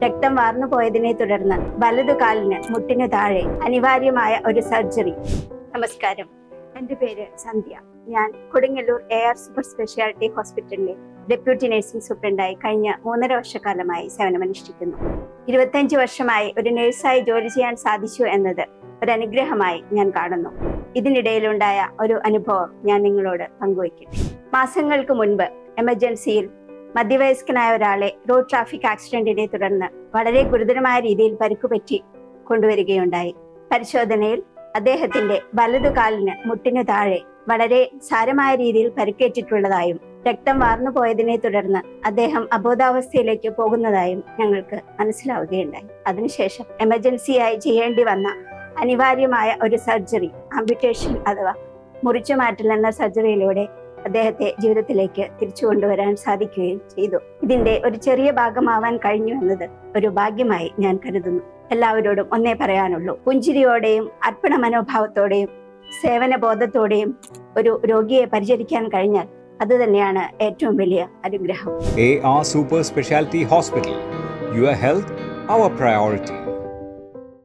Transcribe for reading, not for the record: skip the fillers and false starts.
രക്തം വാർന്നു പോയതിനെ തുടർന്ന് വലതുകാലിന് മുട്ടിനു താഴെ അനിവാര്യമായ ഒരു സർജറി. നമസ്കാരം, എൻ്റെ പേര് സന്ധ്യ. ഞാൻ കൊടുങ്ങല്ലൂർ AR സൂപ്പർ സ്പെഷ്യാലിറ്റി ഹോസ്പിറ്റലിലെ ഡെപ്യൂട്ടി നഴ്സിംഗ് സൂപ്രണ്ടായി കഴിഞ്ഞ 3.5 വർഷക്കാലമായി സേവനമനുഷ്ഠിക്കുന്നു. 25 വർഷമായി ഒരു നഴ്സായി ജോലി ചെയ്യാൻ സാധിച്ചു എന്നത് ഒരു അനുഗ്രഹമായി ഞാൻ കാണുന്നു. ഇതിനിടയിലുണ്ടായ ഒരു അനുഭവം ഞാൻ നിങ്ങളോട് പങ്കുവയ്ക്കട്ടെ. മാസങ്ങൾക്ക് മുൻപ് എമർജൻസിയിൽ മധ്യവയസ്കനായ ഒരാളെ റോഡ് ട്രാഫിക് ആക്സിഡന്റിനെ തുടർന്ന് വളരെ ഗുരുതരമായ രീതിയിൽ പരിക്കുപറ്റി കൊണ്ടുവരികയുണ്ടായി. പരിശോധനയിൽ അദ്ദേഹത്തിന്റെ വലതുകാലിന് മുട്ടിനു താഴെ വളരെ സാരമായ രീതിയിൽ പരിക്കേറ്റിട്ടുള്ളതായും രക്തം വാർന്നു പോയതിനെ തുടർന്ന് അദ്ദേഹം അബോധാവസ്ഥയിലേക്ക് പോകുന്നതായും ഞങ്ങൾക്ക് മനസ്സിലാവുകയുണ്ടായി. അതിനുശേഷം എമർജൻസിയായി ചെയ്യേണ്ടി വന്ന അനിവാര്യമായ ഒരു സർജറി, ആംപ്യൂട്ടേഷൻ അഥവാ മുറിച്ചുമാറ്റൽ എന്ന സർജറിയിലൂടെ അദ്ദേഹത്തെ ജീവിതത്തിലേക്ക് തിരിച്ചു കൊണ്ടുവരാൻ സാധിക്കുകയും ചെയ്തു. ഇതിന്റെ ഒരു ചെറിയ ഭാഗമാവാൻ കഴിഞ്ഞു എന്നത് ഒരു ഭാഗ്യമായി ഞാൻ കരുതുന്നു. എല്ലാവരോടും ഒന്നേ പറയാനുള്ളൂ, പുഞ്ചിരിയോടെയും അർപ്പണ മനോഭാവത്തോടെയും സേവന ബോധത്തോടെയും ഒരു രോഗിയെ പരിചരിക്കാൻ കഴിഞ്ഞാൽ അത് തന്നെയാണ് ഏറ്റവും വലിയ അനുഗ്രഹം. AR Super Speciality Hospital. Your health, our priority.